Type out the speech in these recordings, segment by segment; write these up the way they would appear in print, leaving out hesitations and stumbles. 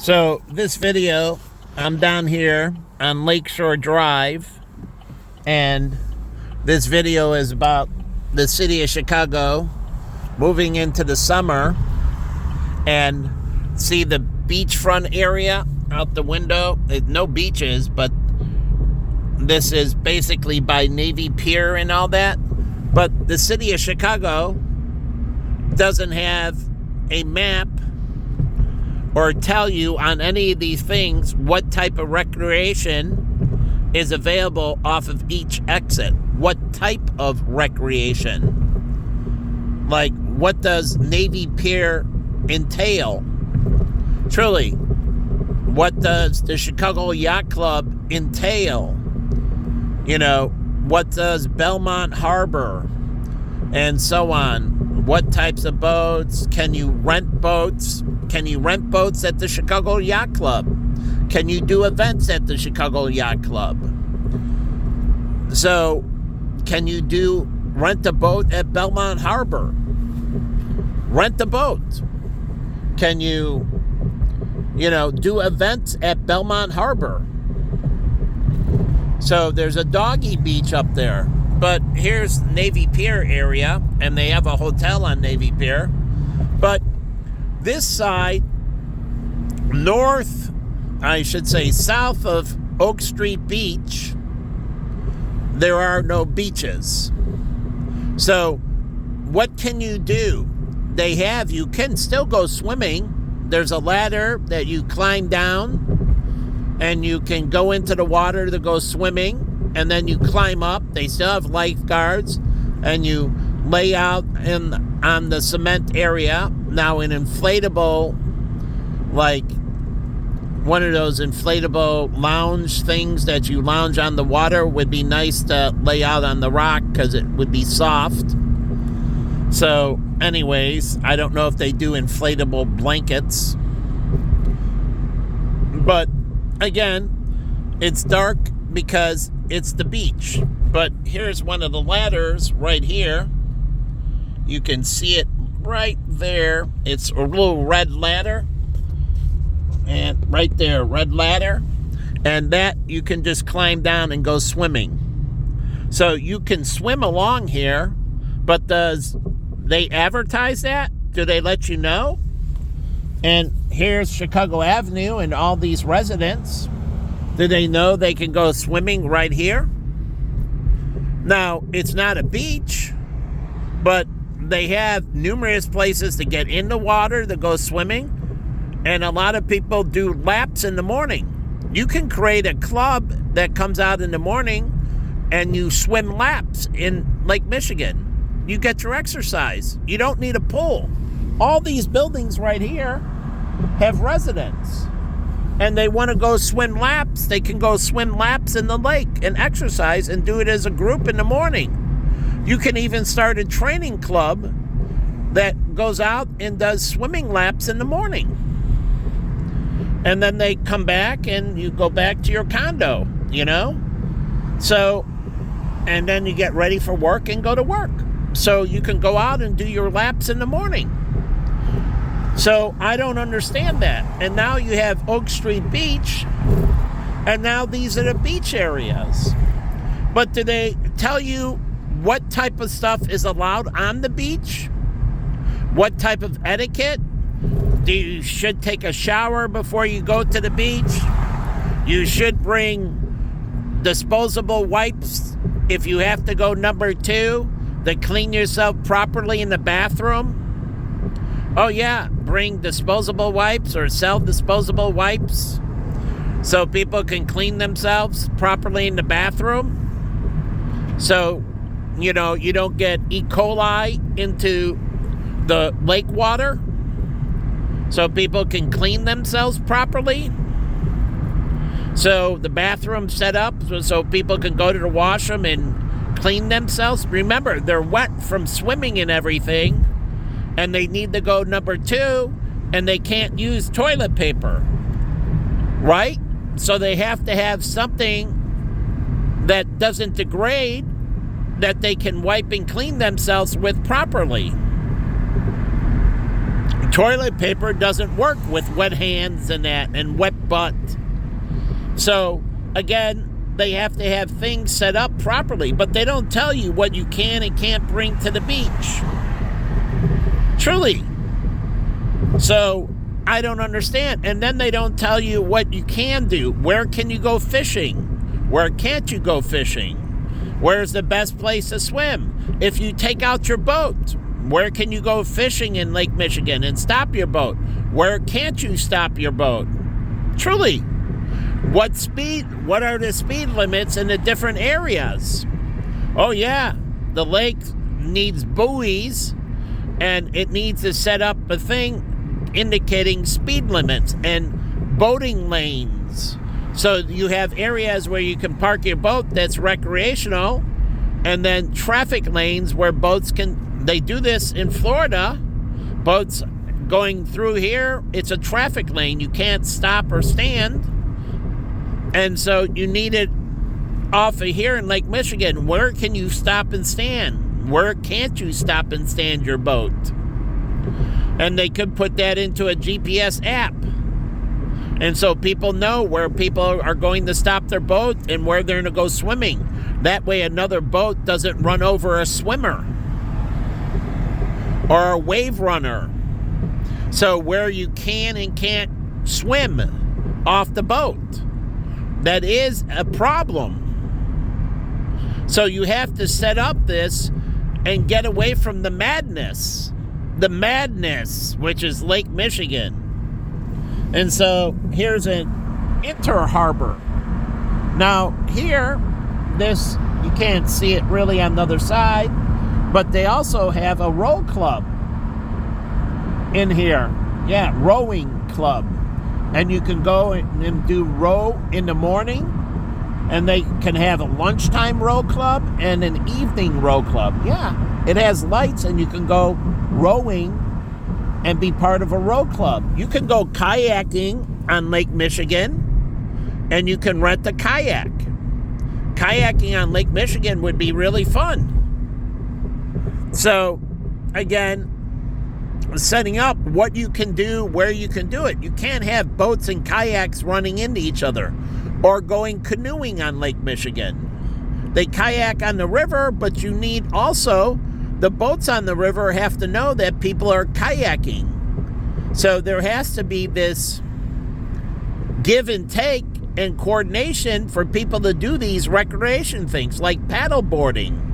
So this video, I'm down here on Lakeshore Drive, and this video is about the city of Chicago moving into the summer, and see the beachfront area out the window. No beaches, but this is basically by Navy Pier and all that. But the city of Chicago doesn't have a map or tell you on any of these things what type of recreation is available off of each exit. What type of recreation? Like, what does Navy Pier entail? Truly, what does the Chicago Yacht Club entail? You know, what does Belmont Harbor and so on? What types of boats? Can you rent boats? Can you rent boats at the Chicago Yacht Club? Can you do events at the Chicago Yacht Club? So, can you rent a boat at Belmont Harbor? Rent a boat. Can you do events at Belmont Harbor? So there's a doggy beach up there. But here's Navy Pier area, and they have a hotel on Navy Pier. But this side, south of Oak Street Beach, there are no beaches. So what can you do? You can still go swimming. There's a ladder that you climb down, and you can go into the water to go swimming. And then you climb up. They still have lifeguards, and you lay out on the cement area. Now, an inflatable, like one of those inflatable lounge things that you lounge on the water, would be nice to lay out on the rock because it would be soft. So, anyways, I don't know if they do inflatable blankets. But, again, it's dark because it's the beach. But here's one of the ladders right here. You can see it right there. It's a little red ladder. And right there, red ladder. And that you can just climb down and go swimming. So you can swim along here, but does they advertise that? Do they let you know? And here's Chicago Avenue and all these residents. Do they know they can go swimming right here? Now, it's not a beach, but they have numerous places to get in the water to go swimming, and a lot of people do laps in the morning. You can create a club that comes out in the morning, and you swim laps in Lake Michigan. You get your exercise. You don't need a pool. All these buildings right here have residents, and they want to go swim laps. They can go swim laps in the lake and exercise and do it as a group in the morning. You can even start a training club that goes out and does swimming laps in the morning. And then they come back and you go back to your condo, So, and then you get ready for work and go to work. So you can go out and do your laps in the morning. So I don't understand that. And now you have Oak Street Beach, and now these are the beach areas. But do they tell you what type of stuff is allowed on the beach? What type of etiquette? You should take a shower before you go to the beach. You should bring disposable wipes if you have to go number 2 to clean yourself properly in the bathroom. Oh yeah, bring disposable wipes or sell disposable wipes so people can clean themselves properly in the bathroom. So, you don't get E. coli into the lake water, so people can clean themselves properly. So the bathroom's set up so people can go to the washroom and clean themselves. Remember, they're wet from swimming and everything, and they need to go number 2, and they can't use toilet paper, right? So they have to have something that doesn't degrade, that they can wipe and clean themselves with properly. Toilet paper doesn't work with wet hands and that, and wet butt. So, again, they have to have things set up properly, but they don't tell you what you can and can't bring to the beach. Truly. So, I don't understand. And then they don't tell you what you can do. Where can you go fishing? Where can't you go fishing? Where's the best place to swim? If you take out your boat, where can you go fishing in Lake Michigan and stop your boat? Where can't you stop your boat? Truly. What are the speed limits in the different areas? Oh yeah, the lake needs buoys, and it needs to set up a thing indicating speed limits and boating lanes. So you have areas where you can park your boat that's recreational, and then traffic lanes where boats can. They do this in Florida. Boats going through here, it's a traffic lane. You can't stop or stand. And so you need it off of here in Lake Michigan. Where can you stop and stand? Where can't you stop and stand your boat? And they could put that into a GPS app. And so people know where people are going to stop their boat and where they're going to go swimming. That way another boat doesn't run over a swimmer or a wave runner. So where you can and can't swim off the boat. That is a problem. So you have to set up this and get away from the madness. The madness, which is Lake Michigan. And so here's an inter-harbor. Now here, this, you can't see it really on the other side, but they also have a row club in here. Yeah, rowing club. And you can go and do row in the morning, and they can have a lunchtime row club and an evening row club. Yeah, it has lights, and you can go rowing and be part of a row club. You can go kayaking on Lake Michigan, and you can rent a kayak. Kayaking on Lake Michigan would be really fun. So, again, setting up what you can do, where you can do it. You can't have boats and kayaks running into each other or going canoeing on Lake Michigan. They kayak on the river, but you need also, the boats on the river have to know that people are kayaking. So there has to be this give and take and coordination for people to do these recreation things like paddle boarding.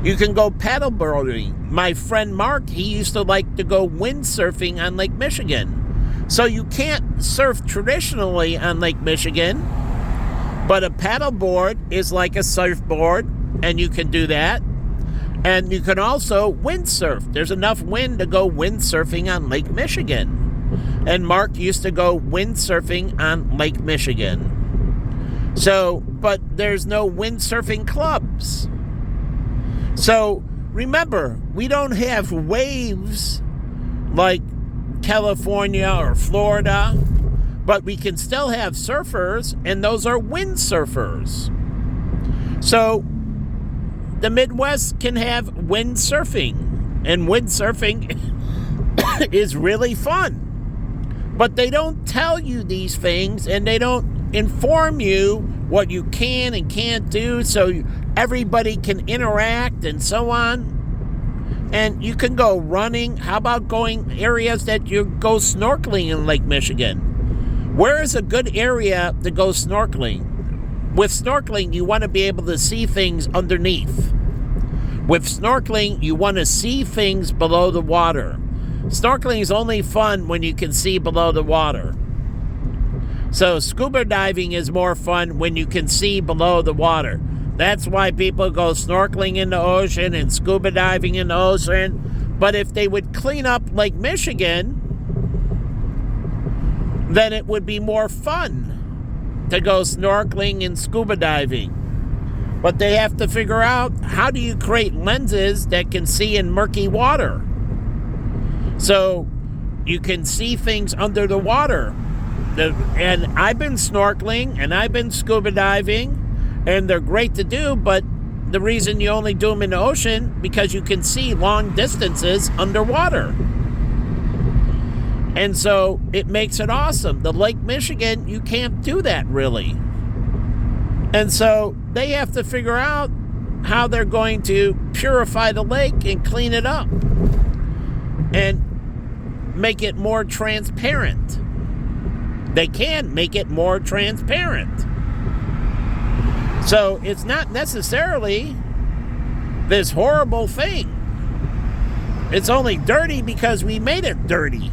You can go paddle boarding. My friend Mark, he used to like to go windsurfing on Lake Michigan. So you can't surf traditionally on Lake Michigan, but a paddle board is like a surfboard, and you can do that. And you can also windsurf. There's enough wind to go windsurfing on Lake Michigan. And Mark used to go windsurfing on Lake Michigan. So, but there's no windsurfing clubs. So, remember, we don't have waves like California or Florida, but we can still have surfers, and those are windsurfers. So, the Midwest can have windsurfing, and windsurfing is really fun. But they don't tell you these things, and they don't inform you what you can and can't do, so everybody can interact and so on. And you can go running. How about going areas that you go snorkeling in Lake Michigan? Where is a good area to go snorkeling? With snorkeling, you want to be able to see things underneath. With snorkeling, you want to see things below the water. Snorkeling is only fun when you can see below the water. So scuba diving is more fun when you can see below the water. That's why people go snorkeling in the ocean and scuba diving in the ocean. But if they would clean up Lake Michigan, then it would be more fun to go snorkeling and scuba diving. But they have to figure out, how do you create lenses that can see in murky water? So you can see things under the water. And I've been snorkeling and I've been scuba diving, and they're great to do, but the reason you only do them in the ocean, because you can see long distances underwater. And so it makes it awesome. The Lake Michigan, you can't do that really. And so they have to figure out how they're going to purify the lake and clean it up and make it more transparent. They can make it more transparent. So it's not necessarily this horrible thing. It's only dirty because we made it dirty.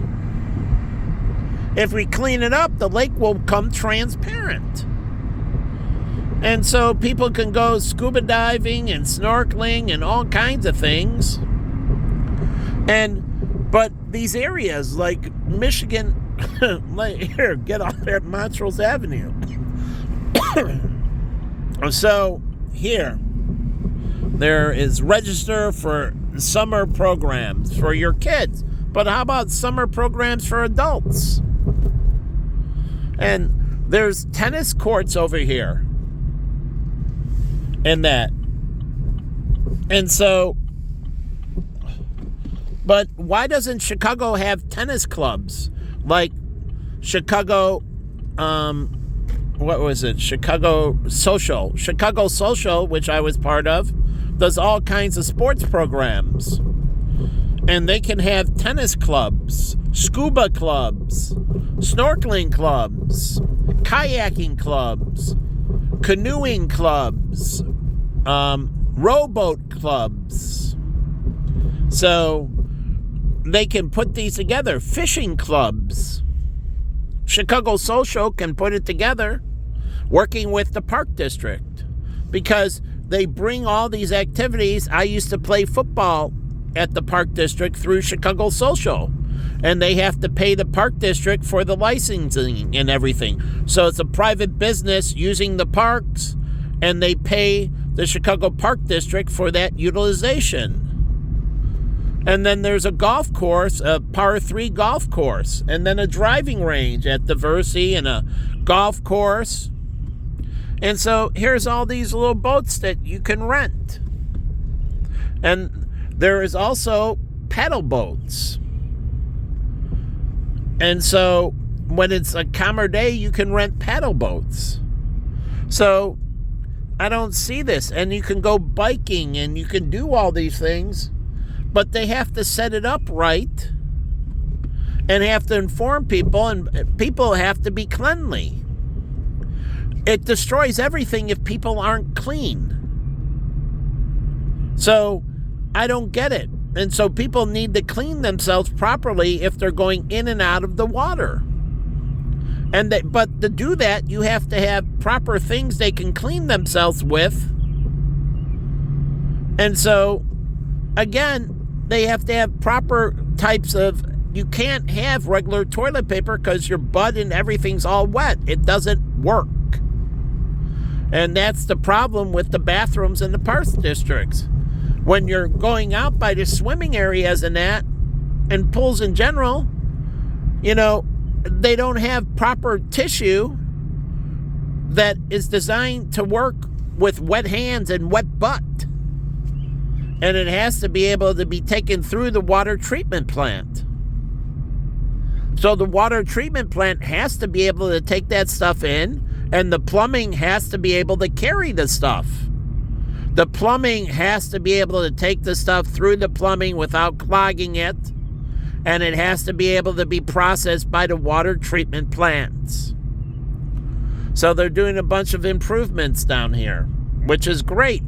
If we clean it up, the lake will become transparent. And so people can go scuba diving and snorkeling and all kinds of things. But these areas like Michigan, like here, get off at Montrose Avenue. So here, there is register for summer programs for your kids. But how about summer programs for adults? And there's tennis courts over here. And that. And so, but why doesn't Chicago have tennis clubs? Like Chicago, what was it? Chicago Social, which I was part of, does all kinds of sports programs. And they can have tennis clubs, scuba clubs, snorkeling clubs, kayaking clubs, canoeing clubs, rowboat clubs. So they can put these together. Fishing clubs. Chicago Social can put it together, working with the Park District, because they bring all these activities. I used to play football at the Park District through Chicago Social, and they have to pay the Park District for the licensing and everything. So it's a private business using the parks, and they pay the Chicago Park District for that utilization. And then there's a golf course, a par 3 golf course, and then a driving range at Diversey and a golf course. And so here's all these little boats that you can rent. And there is also paddle boats. And so when it's a calmer day, you can rent paddle boats. So I don't see this. And you can go biking and you can do all these things, but they have to set it up right and have to inform people, and people have to be cleanly. It destroys everything if people aren't clean. So I don't get it. And so people need to clean themselves properly if they're going in and out of the water. But to do that, you have to have proper things they can clean themselves with. And so, again, they have to have proper types of, you can't have regular toilet paper because your butt and everything's all wet. It doesn't work. And that's the problem with the bathrooms in the park districts. When you're going out by the swimming areas and that, and pools in general, they don't have proper tissue that is designed to work with wet hands and wet butt. And it has to be able to be taken through the water treatment plant. So the water treatment plant has to be able to take that stuff in, and the plumbing has to be able to carry the stuff. The plumbing has to be able to take the stuff through the plumbing without clogging it, and it has to be able to be processed by the water treatment plants. So they're doing a bunch of improvements down here, which is great.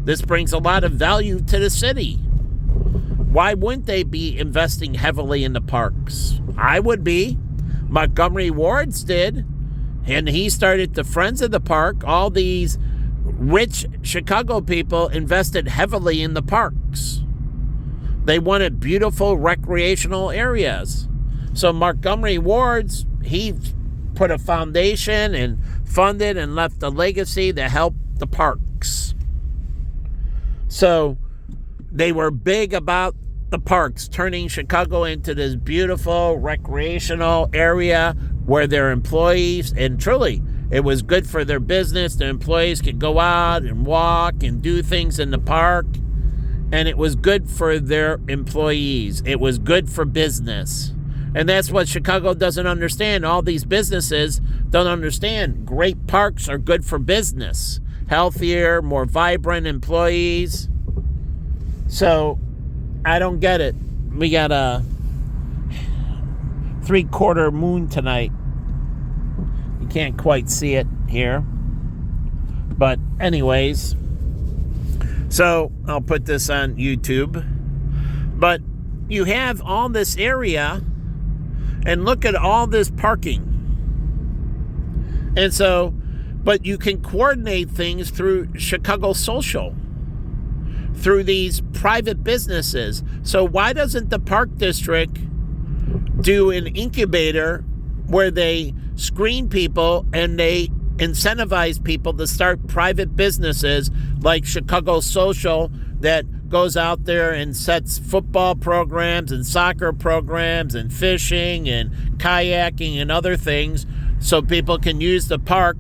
This brings a lot of value to the city. Why wouldn't they be investing heavily in the parks? I would be. Montgomery Ward's did, and he started the Friends of the Park. All these rich Chicago people invested heavily in the parks. They wanted beautiful recreational areas. So Montgomery Ward's, he put a foundation and funded and left a legacy to help the parks. So they were big about the parks, turning Chicago into this beautiful recreational area where their employees, and truly, it was good for their business. The employees could go out and walk and do things in the park. And it was good for their employees. It was good for business. And that's what Chicago doesn't understand. All these businesses don't understand. Great parks are good for business. Healthier, more vibrant employees. So, I don't get it. We got a 3/4 moon tonight. You can't quite see it here. But anyways, so I'll put this on YouTube. But you have all this area, and look at all this parking. And so, but you can coordinate things through Chicago Social, through these private businesses. So why doesn't the Park District do an incubator where they screen people and they incentivize people to start private businesses like Chicago Social that goes out there and sets football programs and soccer programs and fishing and kayaking and other things so people can use the park,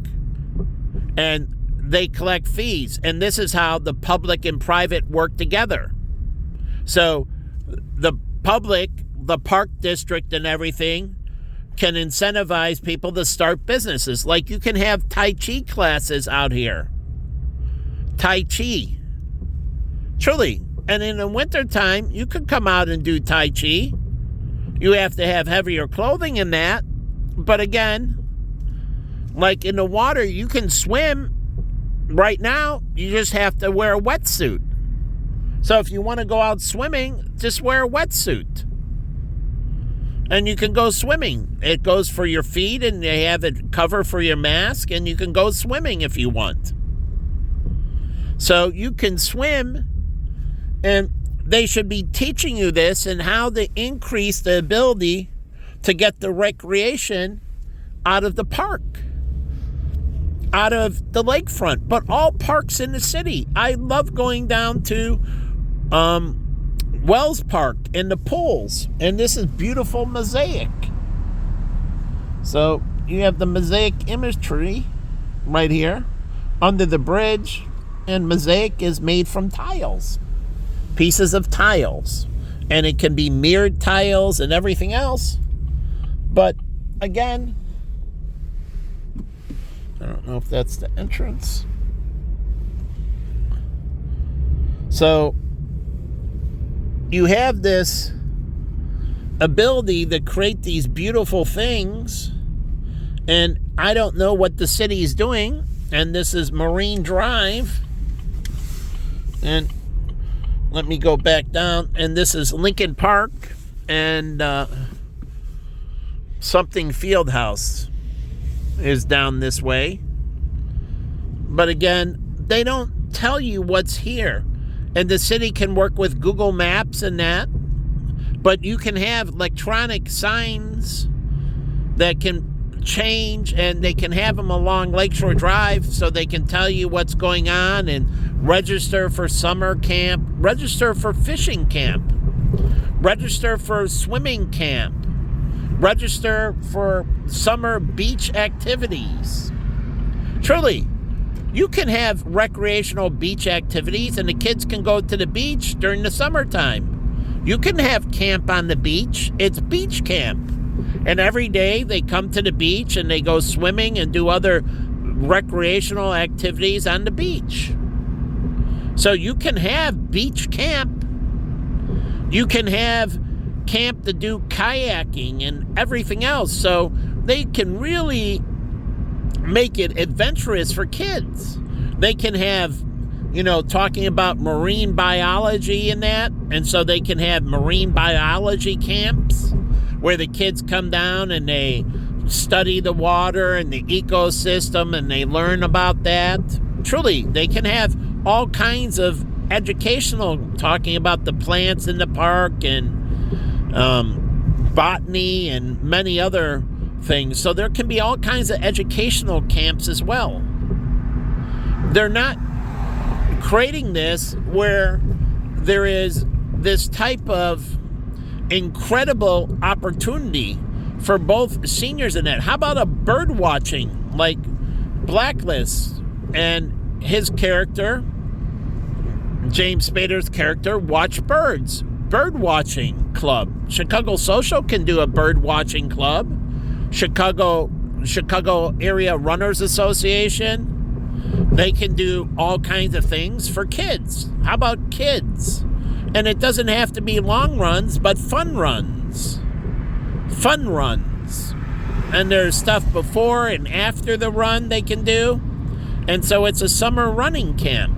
and they collect fees. And this is how the public and private work together. So the public, the Park District and everything can incentivize people to start businesses. Like you can have Tai Chi classes out here. Tai Chi. Truly. And in the wintertime, you could come out and do Tai Chi. You have to have heavier clothing in that. But again, like in the water, you can swim. Right now, you just have to wear a wetsuit. So if you want to go out swimming, just wear a wetsuit. And you can go swimming. It goes for your feet, and they have it cover for your mask, and you can go swimming if you want. So you can swim, and they should be teaching you this and how to increase the ability to get the recreation out of the park, out of the lakefront, but all parks in the city. I love going down to Wells Park and the pools, and this is beautiful mosaic. So you have the mosaic imagery right here under the bridge, and mosaic is made from tiles, pieces of tiles, and it can be mirrored tiles and everything else. But again, I don't know if that's the entrance. So you have this ability to create these beautiful things, and I don't know what the city is doing. And this is Marine Drive, and let me go back down, and this is Lincoln Park and something Fieldhouse is down this way. But again, they don't tell you what's here. And the city can work with Google Maps and that, but you can have electronic signs that can change, and they can have them along Lakeshore Drive so they can tell you what's going on, and register for summer camp, register for fishing camp, register for swimming camp, register for summer beach activities. Truly, you can have recreational beach activities, and the kids can go to the beach during the summertime. You can have camp on the beach. It's beach camp. And every day they come to the beach and they go swimming and do other recreational activities on the beach. So you can have beach camp. You can have camp to do kayaking and everything else. So they can really make it adventurous for kids. They can have, talking about marine biology and that. And so they can have marine biology camps where the kids come down and they study the water and the ecosystem and they learn about that. Truly, they can have all kinds of educational, talking about the plants in the park and botany and many other things. So there can be all kinds of educational camps as well. They're not creating this where there is this type of incredible opportunity for both seniors and that. How about a bird watching like Blacklist, and his character, James Spader's character, watch birds. bird watching club. Chicago Social can do a bird watching club. Chicago Area Runners Association, they can do all kinds of things for kids. How about kids? And it doesn't have to be long runs, but fun runs. Fun runs. And there's stuff before and after the run they can do. And so it's a summer running camp.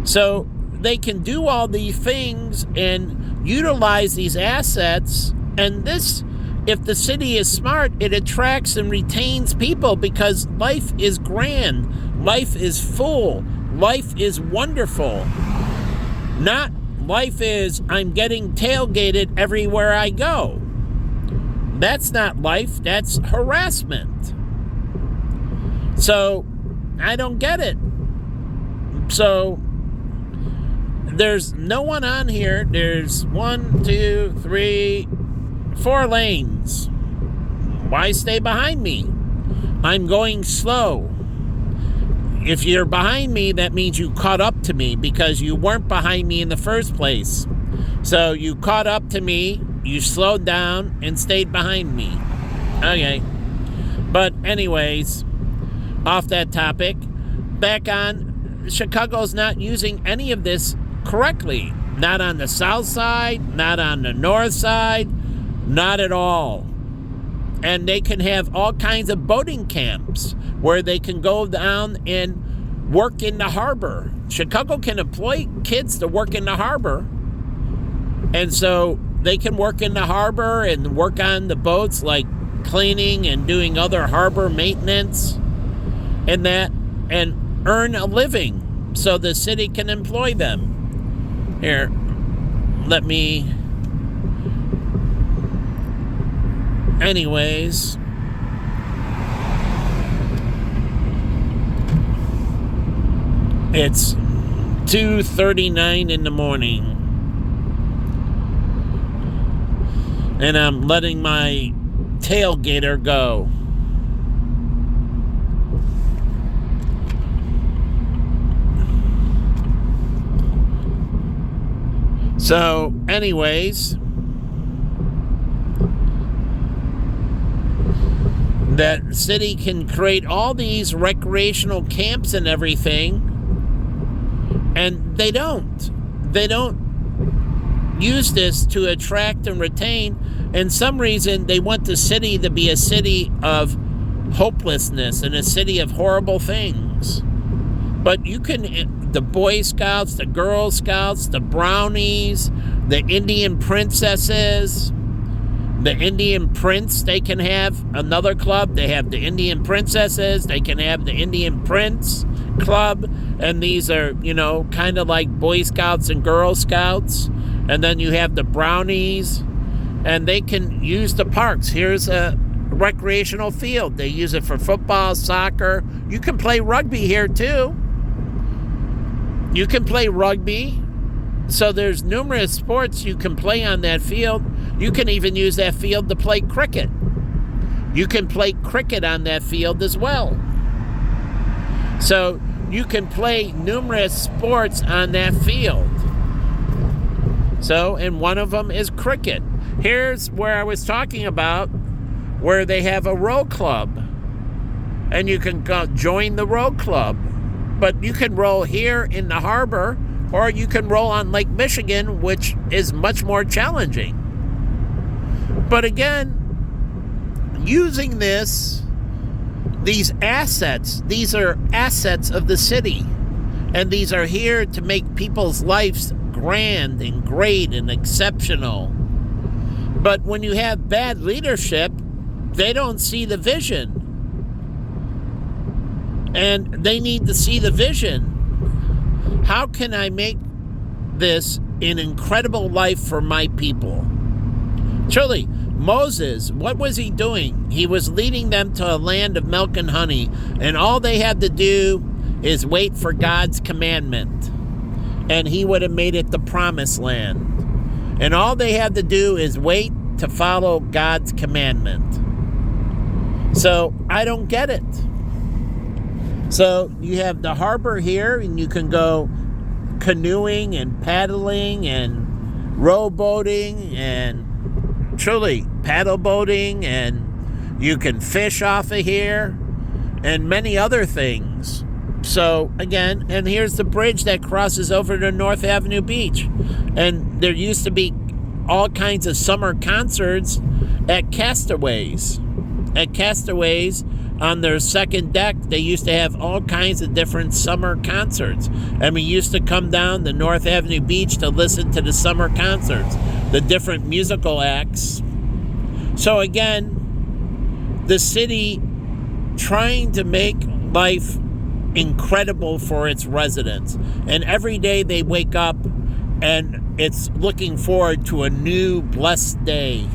So they can do all these things and utilize these assets. And this, if the city is smart, it attracts and retains people because life is grand. Life is full. Life is wonderful. Not life is I'm getting tailgated everywhere I go. That's not life. That's harassment. So I don't get it. So there's no one on here. There's 1, 2, 3, 4 lanes. Why stay behind me? I'm going slow. If you're behind me, that means you caught up to me because you weren't behind me in the first place. So you caught up to me, you slowed down, and stayed behind me. Okay. But anyways, off that topic, back on, Chicago's not using any of this correctly. Not on the south side, not on the north side, not at all. And they can have all kinds of boating camps where they can go down and work in the harbor. Chicago can employ kids to work in the harbor. And so they can work in the harbor and work on the boats, like cleaning and doing other harbor maintenance and that, and earn a living so the city can employ them. Here, let me... Anyways, it's 2:39 in the morning, and I'm letting my tailgater go. So, anyways, that city can create all these recreational camps and everything, and they don't use this to attract and retain. And some reason they want the city to be a city of hopelessness and a city of horrible things. But you can, the Boy Scouts, the Girl Scouts, the Brownies, the Indian Princesses, the Indian Prince, they can have another club. They have the Indian Princesses. They can have the Indian Prince Club. And these are, kind of like Boy Scouts and Girl Scouts. And then you have the Brownies. And they can use the parks. Here's a recreational field. They use it for football, soccer. You can play rugby here, too. You can play rugby. So there's numerous sports you can play on that field. You can even use that field to play cricket. You can play cricket on that field as well. So you can play numerous sports on that field. So, and one of them is cricket. Here's where I was talking about, where they have a row club. And you can go join the row club. But you can row here in the harbor, or you can roll on Lake Michigan, which is much more challenging. But again, using these assets, these are assets of the city. And these are here to make people's lives grand and great and exceptional. But when you have bad leadership, they don't see the vision. And they need to see the vision. How can I make this an incredible life for my people? Truly, Moses, what was he doing? He was leading them to a land of milk and honey, and all they had to do is wait for God's commandment, and he would have made it the promised land. And all they had to do is wait to follow God's commandment. So I don't get it. So you have the harbor here, and you can go canoeing and paddling and rowboating and truly paddle boating, and you can fish off of here and many other things. So again, and here's the bridge that crosses over to North Avenue Beach. And there used to be all kinds of summer concerts at Castaways. At Castaways, on their second deck, they used to have all kinds of different summer concerts. And we used to come down the North Avenue Beach to listen to the summer concerts, the different musical acts. So again, the city trying to make life incredible for its residents. And every day they wake up and it's looking forward to a new blessed day.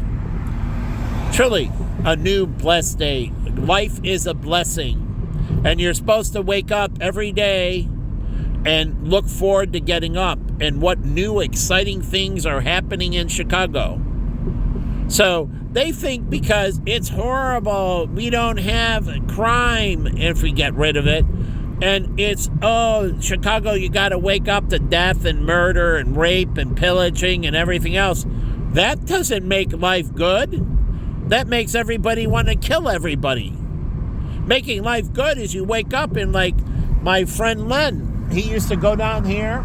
Truly, a new blessed day. Life is a blessing. And you're supposed to wake up every day and look forward to getting up and what new exciting things are happening in Chicago. So they think because it's horrible, we don't have crime if we get rid of it. And it's, oh, Chicago, you got to wake up to death and murder and rape and pillaging and everything else. That doesn't make life good. That makes everybody want to kill everybody. Making life good is you wake up and, like my friend Len, he used to go down here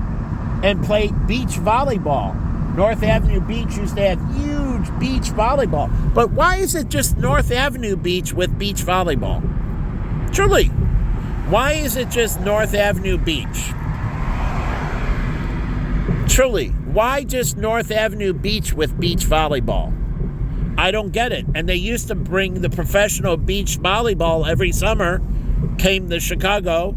and play beach volleyball. North Avenue Beach used to have huge beach volleyball. But why is it just North Avenue Beach with beach volleyball? Truly. Why is it just North Avenue Beach? Truly, why just North Avenue Beach with beach volleyball? I don't get it. And they used to bring the professional beach volleyball every summer, came to Chicago,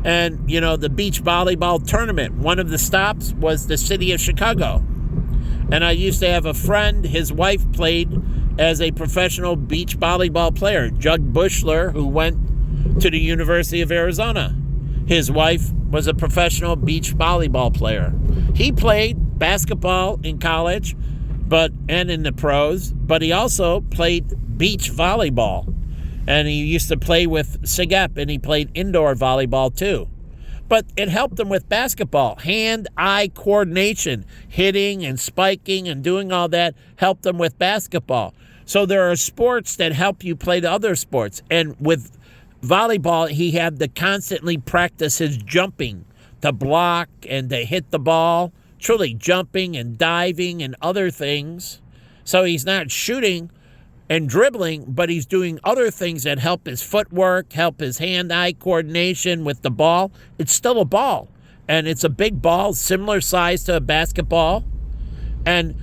and, you know, the beach volleyball tournament. One of the stops was the city of Chicago. And I used to have a friend, his wife played as a professional beach volleyball player, Jug Bushler, who went to the University of Arizona. His wife was a professional beach volleyball player. He played basketball in college, and in the pros, but he also played beach volleyball. And he used to play with SIGEP, and he played indoor volleyball too. But it helped him with basketball. Hand-eye coordination, hitting and spiking and doing all that helped him with basketball. So there are sports that help you play the other sports. And with volleyball, he had to constantly practice his jumping to block and to hit the ball, truly jumping and diving and other things. So he's not shooting and dribbling, but he's doing other things that help his footwork, help his hand-eye coordination with the ball. It's still a ball, and it's a big ball, similar size to a basketball, and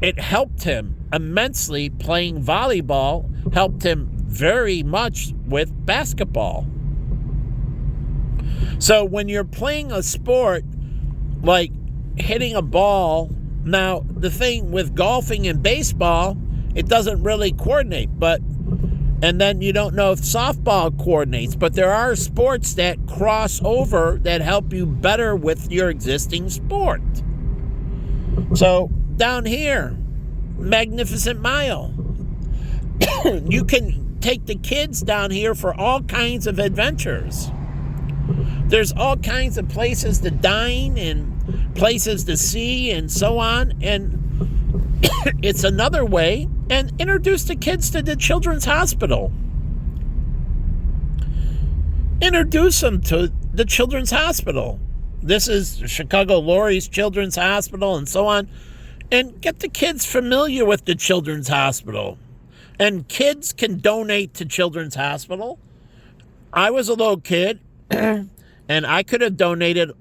it helped him immensely. Playing volleyball helped him very much with basketball. So when you're playing a sport like hitting a ball, now the thing with golfing and baseball, it doesn't really coordinate, and then you don't know if softball coordinates, but there are sports that cross over that help you better with your existing sport. So down here, Magnificent Mile, you can take the kids down here for all kinds of adventures. There's all kinds of places to dine and places to see and so on, and it's another way. And introduce the kids to the Children's Hospital. Introduce them to the Children's Hospital. This is Chicago Lurie's Children's Hospital and so on. And get the kids familiar with the Children's Hospital. And kids can donate to Children's Hospital. I was a little kid, and I could have donated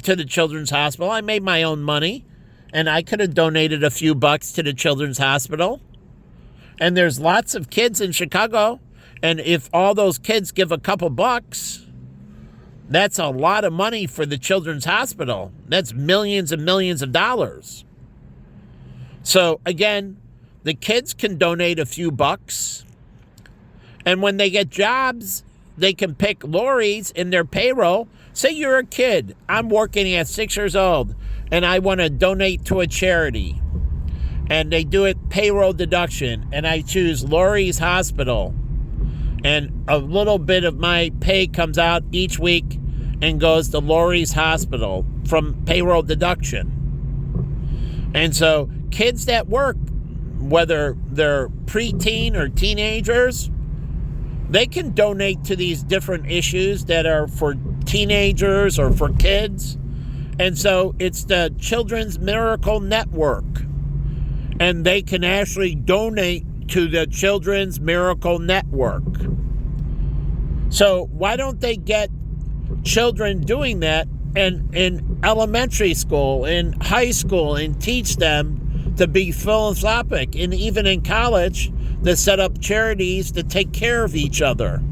to the Children's Hospital. I made my own money, and I could have donated a few bucks to the Children's Hospital. And there's lots of kids in Chicago, and if all those kids give a couple bucks, that's a lot of money for the Children's Hospital. That's millions and millions of dollars. So again, the kids can donate a few bucks, and when they get jobs, they can pick Lurie's in their payroll. Say you're a kid, I'm working at 6 years old, and I want to donate to a charity. And they do it payroll deduction, and I choose Lurie's Hospital. And a little bit of my pay comes out each week and goes to Lurie's Hospital from payroll deduction. And so kids that work, whether they're preteen or teenagers, they can donate to these different issues that are for teenagers or for kids. And so it's the Children's Miracle Network. And they can actually donate to the Children's Miracle Network. So why don't they get children doing that in elementary school, in high school, and teach them to be philanthropic, and even in college to set up charities to take care of each other.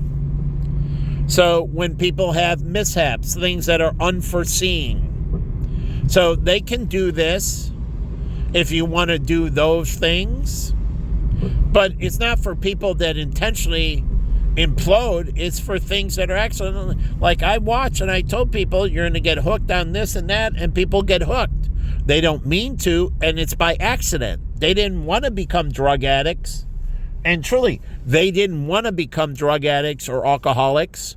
So when people have mishaps, things that are unforeseen. So they can do this if you want to do those things. But it's not for people that intentionally implode. It's for things that are accidental. Like I watch and I told people you're going to get hooked on this and that, and people get hooked. They don't mean to, and it's by accident. They didn't want to become drug addicts. And truly, they didn't want to become drug addicts or alcoholics.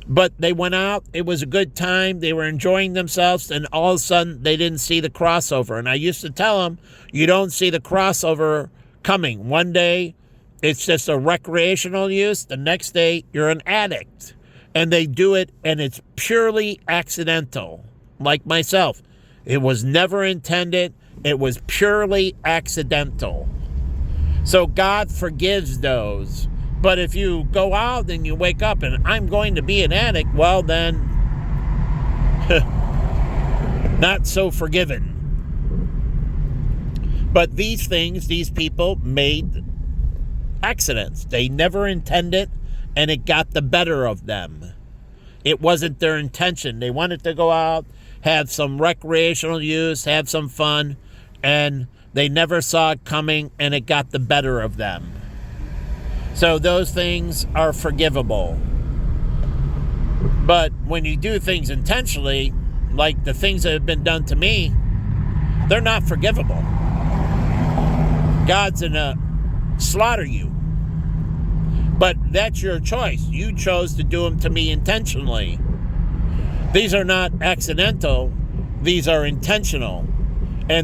But they went out, it was a good time, they were enjoying themselves, and all of a sudden they didn't see the crossover. And I used to tell them, you don't see the crossover coming. One day, it's just a recreational use. The next day, you're an addict. And they do it, and it's purely accidental. Like myself. It was never intended. It was purely accidental. So God forgives those. But if you go out and you wake up and I'm going to be an addict, well then, not so forgiven. But these things, these people made accidents. They never intended, and it got the better of them. It wasn't their intention. They wanted to go out, have some recreational use, have some fun, and they never saw it coming, and it got the better of them. So those things are forgivable. But when you do things intentionally, like the things that have been done to me, they're not forgivable. God's gonna slaughter you. But that's your choice. You chose to do them to me intentionally. These are not accidental. These are intentional.